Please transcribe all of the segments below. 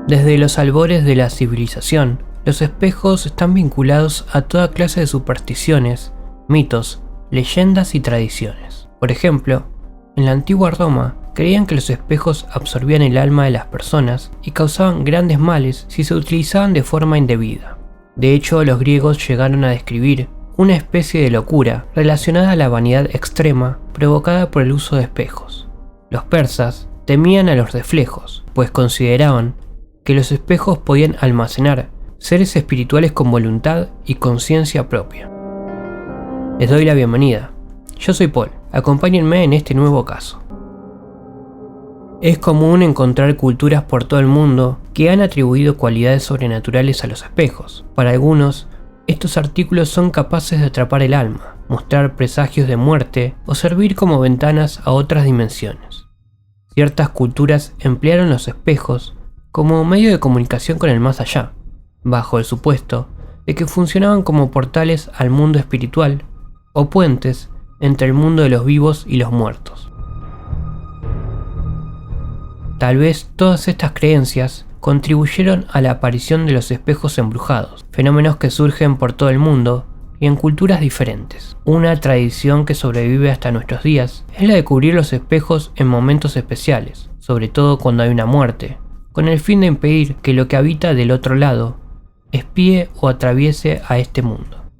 Desde los albores de la civilización, los espejos están vinculados a toda clase de supersticiones, mitos, leyendas y tradiciones. Por ejemplo, en la antigua Roma, creían que los espejos absorbían el alma de las personas y causaban grandes males si se utilizaban de forma indebida. De hecho, los griegos llegaron a describir una especie de locura relacionada a la vanidad extrema provocada por el uso de espejos. Los persas temían a los reflejos, pues consideraban que los espejos podían almacenar seres espirituales con voluntad y conciencia propia. Les doy la bienvenida. Yo soy Paul, acompáñenme en este nuevo caso. Es común encontrar culturas por todo el mundo que han atribuido cualidades sobrenaturales a los espejos. Para algunos, estos artículos son capaces de atrapar el alma, mostrar presagios de muerte o servir como ventanas a otras dimensiones. Ciertas culturas emplearon los espejos como medio de comunicación con el más allá, bajo el supuesto de que funcionaban como portales al mundo espiritual o puentes entre el mundo de los vivos y los muertos. Tal vez todas estas creencias contribuyeron a la aparición de los espejos embrujados, fenómenos que surgen por todo el mundo y en culturas diferentes. Una tradición que sobrevive hasta nuestros días es la de cubrir los espejos en momentos especiales, sobre todo cuando hay una muerte, con el fin de impedir que lo que habita del otro lado espíe o atraviese a este mundo.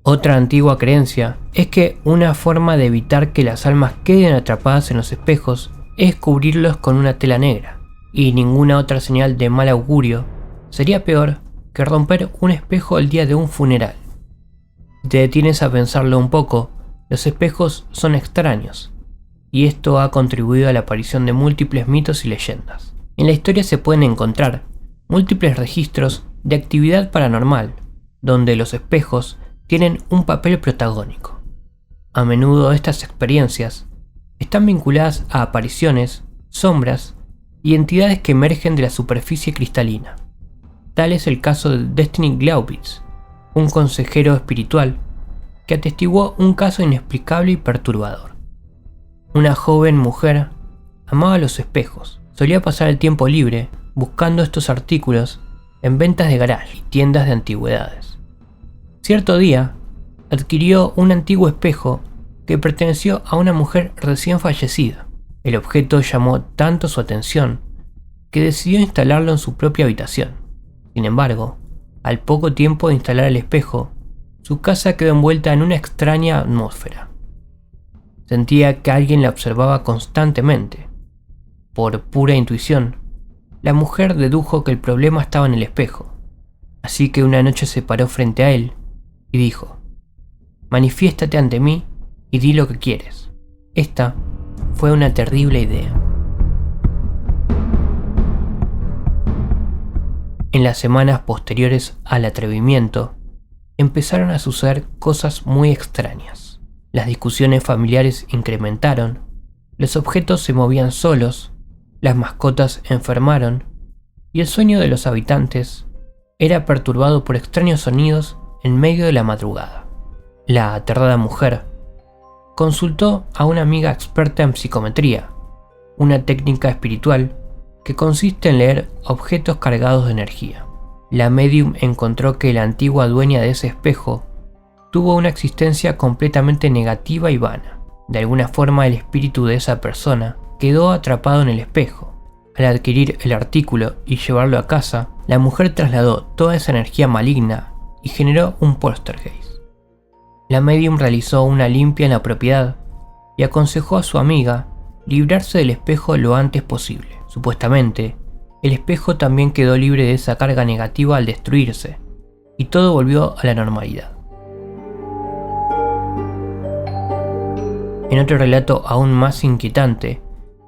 Otra antigua creencia es que una forma de evitar que las almas queden atrapadas en los espejos es cubrirlos con una tela negra, y ninguna otra señal de mal augurio sería peor que romper un espejo el día de un funeral. Si te detienes a pensarlo un poco, los espejos son extraños, y esto ha contribuido a la aparición de múltiples mitos y leyendas. En la historia se pueden encontrar múltiples registros de actividad paranormal, donde los espejos tienen un papel protagónico. A menudo estas experiencias están vinculadas a apariciones, sombras y entidades que emergen de la superficie cristalina. Tal es el caso de Destiny Glaubitz, un consejero espiritual que atestiguó un caso inexplicable y perturbador. Una joven mujer amaba los espejos, solía pasar el tiempo libre buscando estos artículos en ventas de garage y tiendas de antigüedades. Cierto día, adquirió un antiguo espejo que perteneció a una mujer recién fallecida. El objeto llamó tanto su atención que decidió instalarlo en su propia habitación. Sin embargo, al poco tiempo de instalar el espejo, su casa quedó envuelta en una extraña atmósfera. Sentía que alguien la observaba constantemente. Por pura intuición, la mujer dedujo que el problema estaba en el espejo, así que una noche se paró frente a él y dijo: «Manifiéstate ante mí y di lo que quieres». Esta fue una terrible idea. En las semanas posteriores al atrevimiento, empezaron a suceder cosas muy extrañas. Las discusiones familiares incrementaron, los objetos se movían solos, las mascotas enfermaron y el sueño de los habitantes era perturbado por extraños sonidos en medio de la madrugada. La aterrada mujer consultó a una amiga experta en psicometría, una técnica espiritual que consiste en leer objetos cargados de energía. La medium encontró que la antigua dueña de ese espejo tuvo una existencia completamente negativa y vana. De alguna forma el espíritu de esa persona quedó atrapado en el espejo. Al adquirir el artículo y llevarlo a casa, la mujer trasladó toda esa energía maligna y generó un poltergeist. La medium realizó una limpia en la propiedad y aconsejó a su amiga librarse del espejo lo antes posible. Supuestamente, el espejo también quedó libre de esa carga negativa al destruirse, y todo volvió a la normalidad. En otro relato aún más inquietante,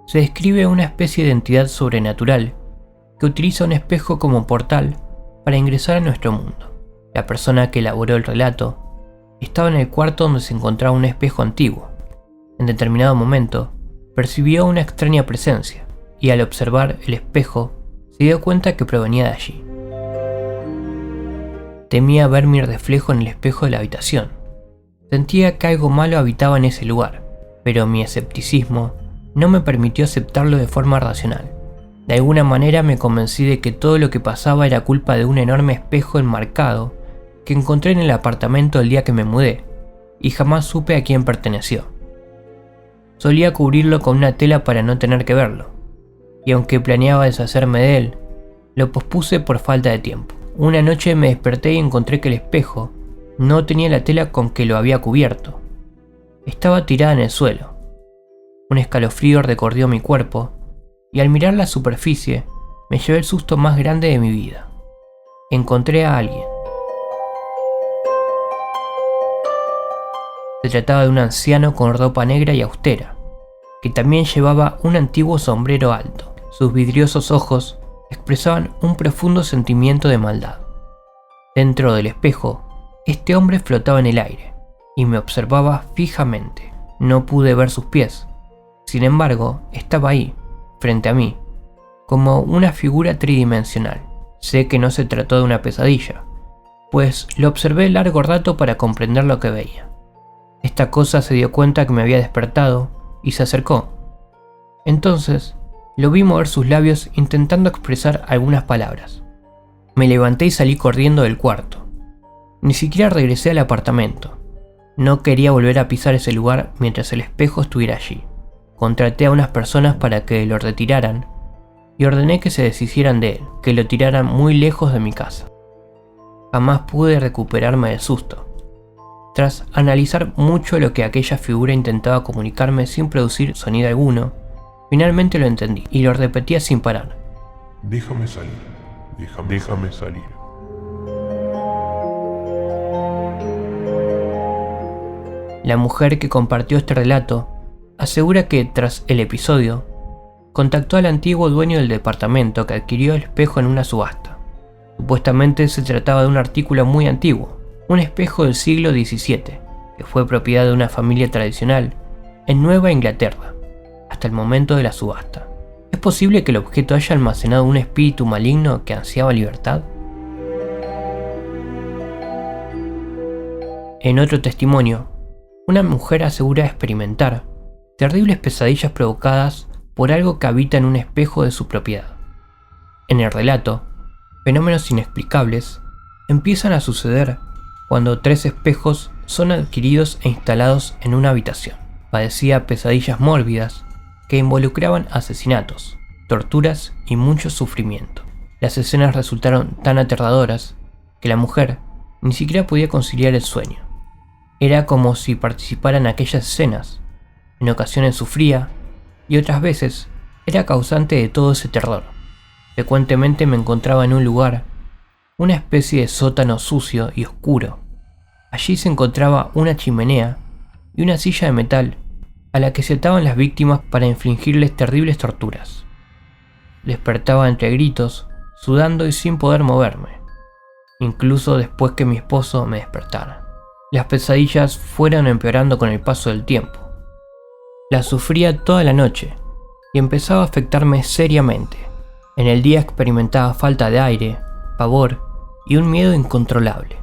se describe una especie de entidad sobrenatural que utiliza un espejo como portal para ingresar a nuestro mundo. La persona que elaboró el relato estaba en el cuarto donde se encontraba un espejo antiguo. En determinado momento, percibió una extraña presencia y al observar el espejo se dio cuenta que provenía de allí. Temía ver mi reflejo en el espejo de la habitación. Sentía que algo malo habitaba en ese lugar, pero mi escepticismo no me permitió aceptarlo de forma racional. De alguna manera me convencí de que todo lo que pasaba era culpa de un enorme espejo enmarcado que encontré en el apartamento el día que me mudé, y jamás supe a quién perteneció. Solía cubrirlo con una tela para no tener que verlo, y aunque planeaba deshacerme de él, lo pospuse por falta de tiempo. Una noche me desperté y encontré que el espejo no tenía la tela con que lo había cubierto. Estaba tirada en el suelo. Un escalofrío recorrió mi cuerpo, y al mirar la superficie, me llevé el susto más grande de mi vida. Encontré a alguien. Se trataba de un anciano con ropa negra y austera, que también llevaba un antiguo sombrero alto. Sus vidriosos ojos expresaban un profundo sentimiento de maldad. Dentro del espejo, este hombre flotaba en el aire, y me observaba fijamente. No pude ver sus pies. Sin embargo, estaba ahí, frente a mí, como una figura tridimensional. Sé que no se trató de una pesadilla, pues lo observé largo rato para comprender lo que veía. Esta cosa se dio cuenta que me había despertado y se acercó. Entonces, lo vi mover sus labios intentando expresar algunas palabras. Me levanté y salí corriendo del cuarto. Ni siquiera regresé al apartamento. No quería volver a pisar ese lugar mientras el espejo estuviera allí. Contraté a unas personas para que lo retiraran y ordené que se deshicieran de él, que lo tiraran muy lejos de mi casa. Jamás pude recuperarme del susto. Tras analizar mucho lo que aquella figura intentaba comunicarme sin producir sonido alguno, finalmente lo entendí y lo repetía sin parar. Déjame salir, déjame salir. La mujer que compartió este relato asegura que tras el episodio, contactó al antiguo dueño del departamento que adquirió el espejo en una subasta. Supuestamente se trataba de un artículo muy antiguo, un espejo del siglo XVII, que fue propiedad de una familia tradicional en Nueva Inglaterra, hasta el momento de la subasta. ¿Es posible que el objeto haya almacenado un espíritu maligno que ansiaba libertad? En otro testimonio, una mujer asegura experimentar terribles pesadillas provocadas por algo que habita en un espejo de su propiedad. En el relato, fenómenos inexplicables empiezan a suceder cuando 3 espejos son adquiridos e instalados en una habitación. Padecía pesadillas mórbidas que involucraban asesinatos, torturas y mucho sufrimiento. Las escenas resultaron tan aterradoras que la mujer ni siquiera podía conciliar el sueño. Era como si participara en aquellas escenas. En ocasiones sufría y otras veces era causante de todo ese terror. Frecuentemente me encontraba en un lugar, una especie de sótano sucio y oscuro. Allí se encontraba una chimenea y una silla de metal a la que se ataban las víctimas para infligirles terribles torturas. Despertaba entre gritos, sudando y sin poder moverme, incluso después que mi esposo me despertara. Las pesadillas fueron empeorando con el paso del tiempo. Las sufría toda la noche y empezaba a afectarme seriamente. En el día experimentaba falta de aire, pavor y un miedo incontrolable.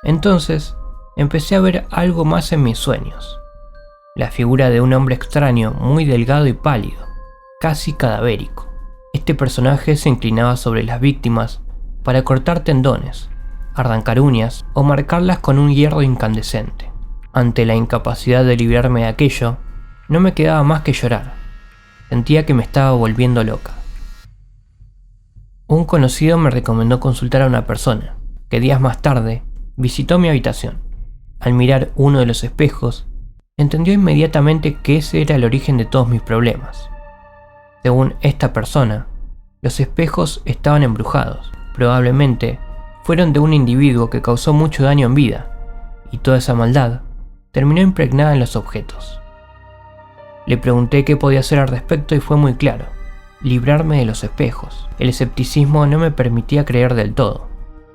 Entonces empecé a ver algo más en mis sueños. La figura de un hombre extraño, muy delgado y pálido, casi cadavérico. Este personaje se inclinaba sobre las víctimas para cortar tendones, arrancar uñas o marcarlas con un hierro incandescente. Ante la incapacidad de librarme de aquello, no me quedaba más que llorar. Sentía que me estaba volviendo loca. Un conocido me recomendó consultar a una persona, que días más tarde visitó mi habitación. Al mirar uno de los espejos, entendió inmediatamente que ese era el origen de todos mis problemas. Según esta persona, los espejos estaban embrujados. Probablemente fueron de un individuo que causó mucho daño en vida, y toda esa maldad terminó impregnada en los objetos. Le pregunté qué podía hacer al respecto y fue muy claro: librarme de los espejos. El escepticismo no me permitía creer del todo,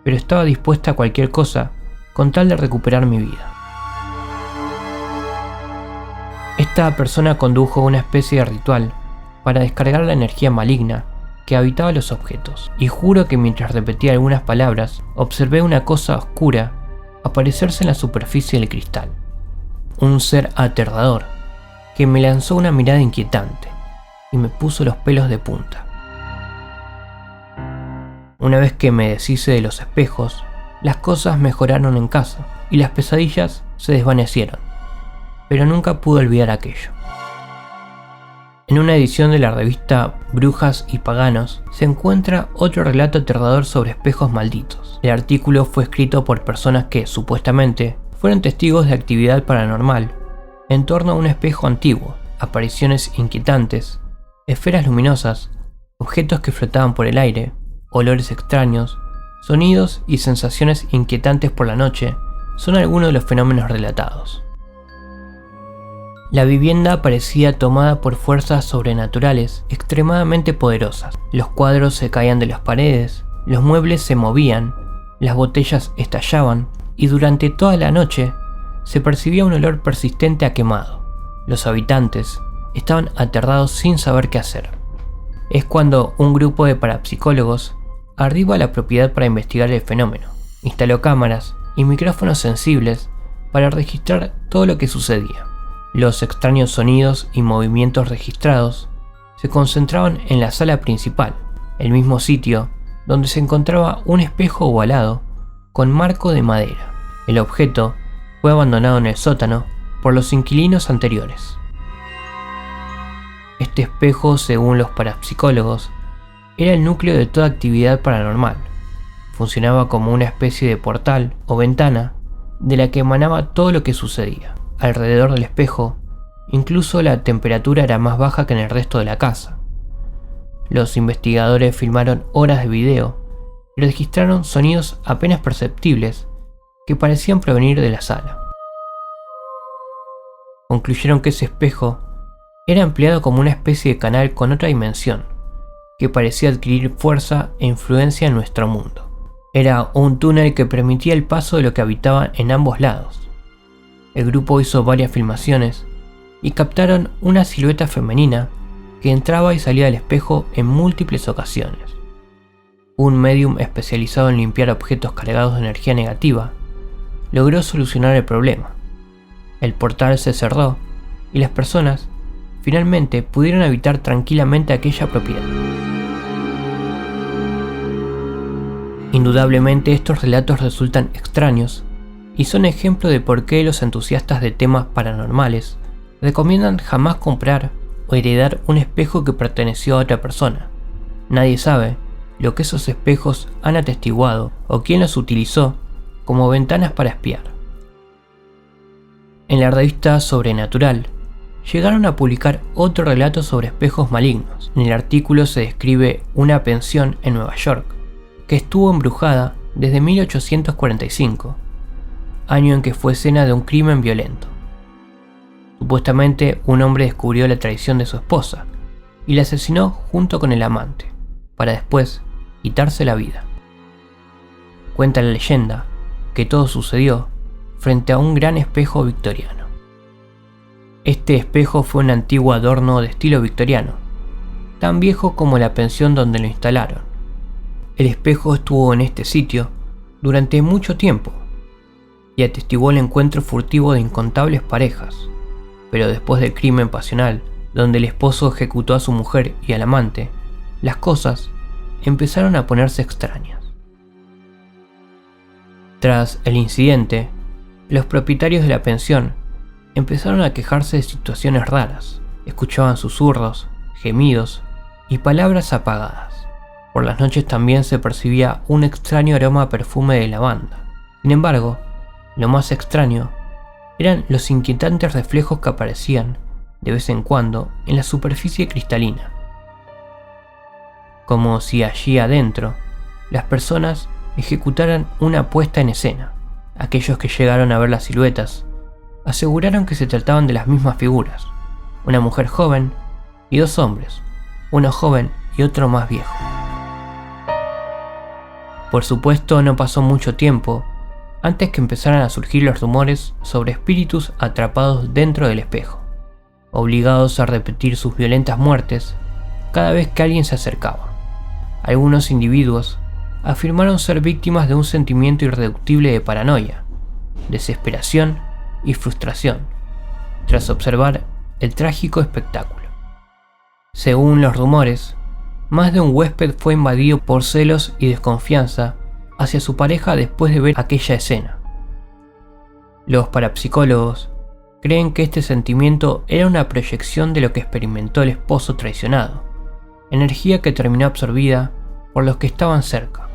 pero estaba dispuesta a cualquier cosa con tal de recuperar mi vida. Esta persona condujo una especie de ritual para descargar la energía maligna que habitaba los objetos, y juro que mientras repetía algunas palabras, observé una cosa oscura aparecerse en la superficie del cristal. Un ser aterrador que me lanzó una mirada inquietante, y me puso los pelos de punta. Una vez que me deshice de los espejos, las cosas mejoraron en casa y las pesadillas se desvanecieron, pero nunca pude olvidar aquello. En una edición de la revista Brujas y Paganos se encuentra otro relato aterrador sobre espejos malditos. El artículo fue escrito por personas que, supuestamente, fueron testigos de actividad paranormal en torno a un espejo antiguo, apariciones inquietantes, esferas luminosas, objetos que flotaban por el aire, olores extraños, sonidos y sensaciones inquietantes por la noche son algunos de los fenómenos relatados. La vivienda parecía tomada por fuerzas sobrenaturales extremadamente poderosas. Los cuadros se caían de las paredes, los muebles se movían, las botellas estallaban y durante toda la noche se percibía un olor persistente a quemado. Los habitantes estaban aterrados sin saber qué hacer. Es cuando un grupo de parapsicólogos arriba a la propiedad para investigar el fenómeno. Instaló cámaras y micrófonos sensibles para registrar todo lo que sucedía. Los extraños sonidos y movimientos registrados se concentraban en la sala principal, el mismo sitio donde se encontraba un espejo ovalado con marco de madera. El objeto fue abandonado en el sótano por los inquilinos anteriores. Este espejo, según los parapsicólogos, era el núcleo de toda actividad paranormal. Funcionaba como una especie de portal o ventana de la que emanaba todo lo que sucedía. Alrededor del espejo, incluso la temperatura era más baja que en el resto de la casa. Los investigadores filmaron horas de video y registraron sonidos apenas perceptibles que parecían provenir de la sala. Concluyeron que ese espejo era empleado como una especie de canal con otra dimensión, que parecía adquirir fuerza e influencia en nuestro mundo. Era un túnel que permitía el paso de lo que habitaba en ambos lados. El grupo hizo varias filmaciones y captaron una silueta femenina que entraba y salía del espejo en múltiples ocasiones. Un medium especializado en limpiar objetos cargados de energía negativa logró solucionar el problema. El portal se cerró y las personas finalmente pudieron habitar tranquilamente aquella propiedad. Indudablemente estos relatos resultan extraños y son ejemplo de por qué los entusiastas de temas paranormales recomiendan jamás comprar o heredar un espejo que perteneció a otra persona. Nadie sabe lo que esos espejos han atestiguado o quién los utilizó como ventanas para espiar. En la revista Sobrenatural llegaron a publicar otro relato sobre espejos malignos. En el artículo se describe una pensión en Nueva York que estuvo embrujada desde 1845, año en que fue escena de un crimen violento. Supuestamente un hombre descubrió la traición de su esposa y la asesinó junto con el amante, para después quitarse la vida. Cuenta la leyenda que todo sucedió frente a un gran espejo victoriano. Este espejo fue un antiguo adorno de estilo victoriano, tan viejo como la pensión donde lo instalaron. El espejo estuvo en este sitio durante mucho tiempo y atestiguó el encuentro furtivo de incontables parejas, pero después del crimen pasional, donde el esposo ejecutó a su mujer y al amante, las cosas empezaron a ponerse extrañas. Tras el incidente, los propietarios de la pensión empezaron a quejarse de situaciones raras. Escuchaban susurros, gemidos y palabras apagadas. Por las noches también se percibía un extraño aroma a perfume de lavanda. Sin embargo, lo más extraño eran los inquietantes reflejos que aparecían de vez en cuando en la superficie cristalina, como si allí adentro las personas ejecutaran una puesta en escena. Aquellos que llegaron a ver las siluetas aseguraron que se trataban de las mismas figuras, una mujer joven y dos hombres, uno joven y otro más viejo. Por supuesto, no pasó mucho tiempo antes que empezaran a surgir los rumores sobre espíritus atrapados dentro del espejo, obligados a repetir sus violentas muertes cada vez que alguien se acercaba. Algunos individuos afirmaron ser víctimas de un sentimiento irreductible de paranoia, desesperación y frustración, tras observar el trágico espectáculo. Según los rumores, más de un huésped fue invadido por celos y desconfianza hacia su pareja después de ver aquella escena. Los parapsicólogos creen que este sentimiento era una proyección de lo que experimentó el esposo traicionado, energía que terminó absorbida por los que estaban cerca.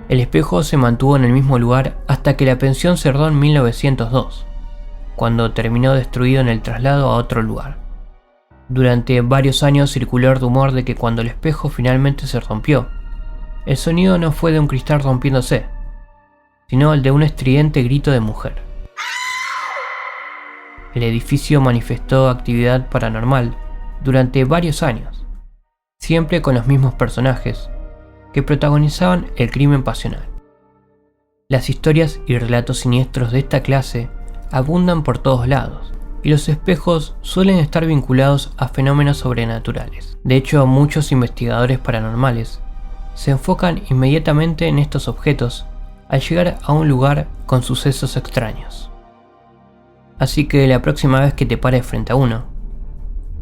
El espejo se mantuvo en el mismo lugar hasta que la pensión cerró en 1902, cuando terminó destruido en el traslado a otro lugar. Durante varios años circuló el rumor de que cuando el espejo finalmente se rompió, el sonido no fue de un cristal rompiéndose, sino el de un estridente grito de mujer. El edificio manifestó actividad paranormal durante varios años, siempre con los mismos personajes que protagonizaban el crimen pasional. Las historias y relatos siniestros de esta clase abundan por todos lados, y los espejos suelen estar vinculados a fenómenos sobrenaturales. De hecho, muchos investigadores paranormales se enfocan inmediatamente en estos objetos al llegar a un lugar con sucesos extraños. Así que la próxima vez que te pares frente a uno,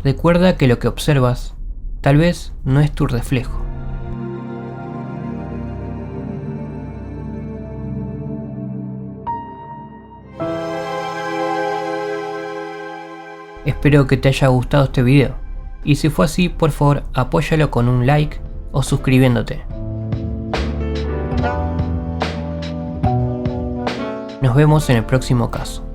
recuerda que lo que observas tal vez no es tu reflejo. Espero que te haya gustado este video, y si fue así, por favor apóyalo con un like o suscribiéndote. Nos vemos en el próximo caso.